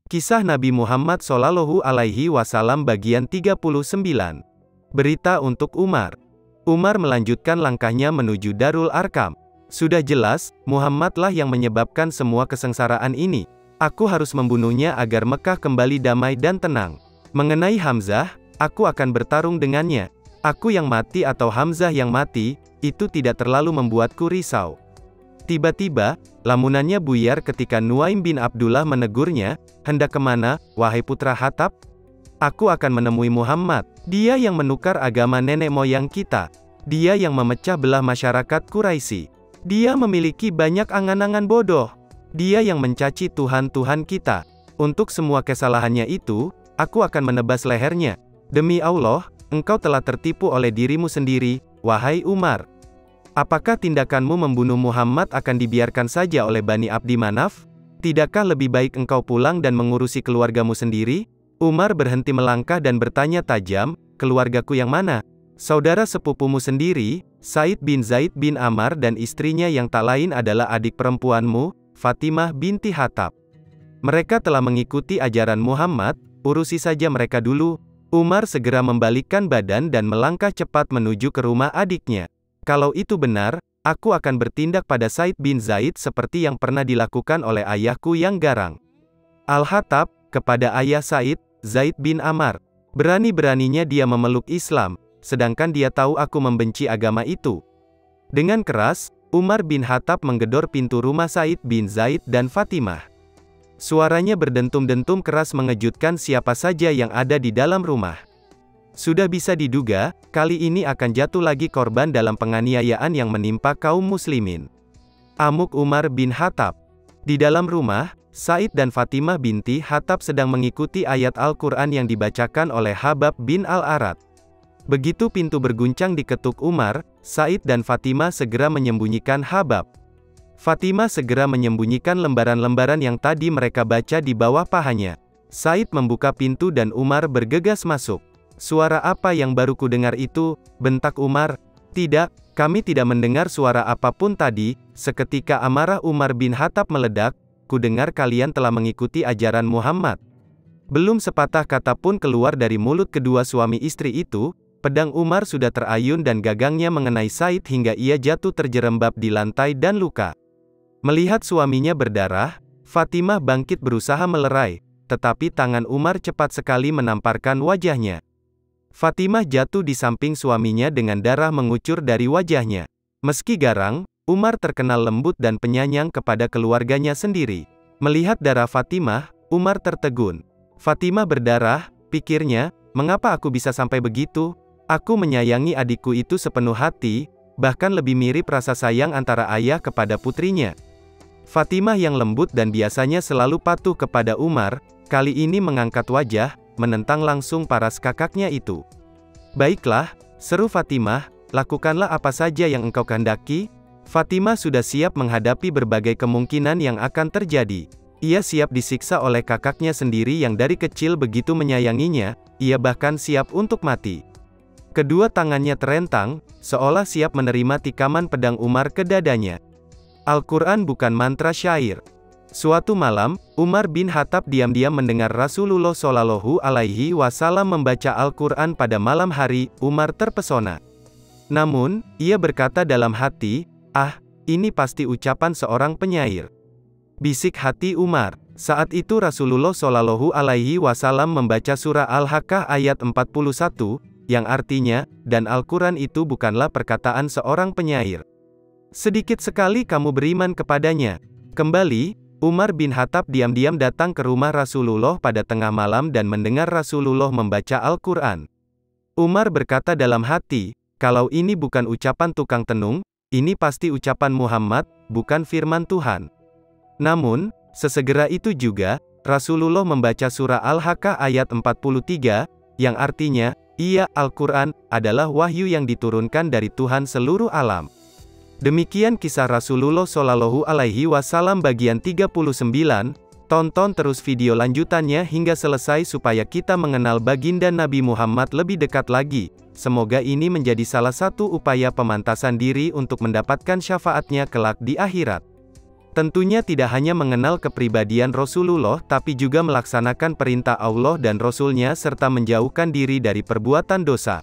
Kisah Nabi Muhammad Shallallahu Alaihi Wasallam bagian 39. Berita untuk Umar. Umar melanjutkan langkahnya menuju Darul Arkam. Sudah jelas, Muhammadlah yang menyebabkan semua kesengsaraan ini. Aku harus membunuhnya agar Mekah kembali damai dan tenang. Mengenai Hamzah, aku akan bertarung dengannya. Aku yang mati atau Hamzah yang mati, itu tidak terlalu membuatku risau. Tiba-tiba, lamunannya buyar ketika Nuaim bin Abdullah menegurnya, hendak kemana, wahai putra Khattab? Aku akan menemui Muhammad. Dia yang menukar agama nenek moyang kita. Dia yang memecah belah masyarakat Quraisy. Dia memiliki banyak angan-angan bodoh. Dia yang mencaci Tuhan-Tuhan kita. Untuk semua kesalahannya itu, aku akan menebas lehernya. Demi Allah, engkau telah tertipu oleh dirimu sendiri, wahai Umar. Apakah tindakanmu membunuh Muhammad akan dibiarkan saja oleh Bani Abdi Manaf? Tidakkah lebih baik engkau pulang dan mengurusi keluargamu sendiri? Umar berhenti melangkah dan bertanya tajam, keluargaku yang mana? Saudara sepupumu sendiri, Said bin Zaid bin Ammar dan istrinya yang tak lain adalah adik perempuanmu, Fatimah binti Khattab. Mereka telah mengikuti ajaran Muhammad, urusi saja mereka dulu. Umar segera membalikkan badan dan melangkah cepat menuju ke rumah adiknya. Kalau itu benar, aku akan bertindak pada Said bin Zaid seperti yang pernah dilakukan oleh ayahku yang garang. Al-Khattab, kepada ayah Said, Zaid bin Ammar. Berani-beraninya dia memeluk Islam, sedangkan dia tahu aku membenci agama itu. Dengan keras, Umar bin Khattab menggedor pintu rumah Said bin Zaid dan Fatimah. Suaranya berdentum-dentum keras mengejutkan siapa saja yang ada di dalam rumah. Sudah bisa diduga, kali ini akan jatuh lagi korban dalam penganiayaan yang menimpa kaum muslimin. Amuk Umar bin Khattab. Di dalam rumah, Said dan Fatimah binti Khattab sedang mengikuti ayat Al-Quran yang dibacakan oleh Habab bin Al-Arad. Begitu pintu berguncang diketuk Umar, Said dan Fatimah segera menyembunyikan Habab. Fatimah segera menyembunyikan lembaran-lembaran yang tadi mereka baca di bawah pahanya. Said membuka pintu dan Umar bergegas masuk. Suara apa yang baru kudengar itu? Bentak Umar. Tidak, kami tidak mendengar suara apapun tadi. Seketika amarah Umar bin Khattab meledak. Kudengar kalian telah mengikuti ajaran Muhammad. Belum sepatah kata pun keluar dari mulut kedua suami istri itu, pedang Umar sudah terayun dan gagangnya mengenai Said hingga ia jatuh terjerembab di lantai dan luka. Melihat suaminya berdarah, Fatimah bangkit berusaha melerai, tetapi tangan Umar cepat sekali menamparkan wajahnya. Fatimah jatuh di samping suaminya dengan darah mengucur dari wajahnya. Meski garang, Umar terkenal lembut dan penyayang kepada keluarganya sendiri. Melihat darah Fatimah, Umar tertegun. Fatimah berdarah, pikirnya, mengapa aku bisa sampai begitu? Aku menyayangi adikku itu sepenuh hati, bahkan lebih mirip rasa sayang antara ayah kepada putrinya. Fatimah yang lembut dan biasanya selalu patuh kepada Umar, kali ini mengangkat wajah, menentang langsung paras kakaknya itu. Baiklah, seru Fatimah, lakukanlah apa saja yang engkau kehendaki. Fatimah sudah siap menghadapi berbagai kemungkinan yang akan terjadi. Ia siap disiksa oleh kakaknya sendiri yang dari kecil begitu menyayanginya, ia bahkan siap untuk mati. Kedua tangannya terentang, seolah siap menerima tikaman pedang Umar ke dadanya. Al-Quran bukan mantra syair. Suatu malam, Umar bin Khattab diam-diam mendengar Rasulullah Shallallahu Alaihi Wasallam membaca Al-Quran pada malam hari. Umar terpesona. Namun, ia berkata dalam hati, ini pasti ucapan seorang penyair. Bisik hati Umar. Saat itu Rasulullah Shallallahu Alaihi Wasallam membaca surah Al-Haqqah ayat 41, yang artinya, dan Al-Quran itu bukanlah perkataan seorang penyair. Sedikit sekali kamu beriman kepadanya. Kembali, Umar bin Khattab diam-diam datang ke rumah Rasulullah pada tengah malam dan mendengar Rasulullah membaca Al-Quran. Umar berkata dalam hati, kalau ini bukan ucapan tukang tenung, ini pasti ucapan Muhammad, bukan firman Tuhan. Namun, sesegera itu juga, Rasulullah membaca surah Al-Haqqah ayat 43, yang artinya, Al-Quran, adalah wahyu yang diturunkan dari Tuhan seluruh alam. Demikian kisah Rasulullah Shallallahu Alaihi Wasallam bagian 39. Tonton terus video lanjutannya hingga selesai supaya kita mengenal baginda Nabi Muhammad lebih dekat lagi. Semoga ini menjadi salah satu upaya pemantasan diri untuk mendapatkan syafaatnya kelak di akhirat. Tentunya tidak hanya mengenal kepribadian Rasulullah tapi juga melaksanakan perintah Allah dan Rasul-Nya serta menjauhkan diri dari perbuatan dosa.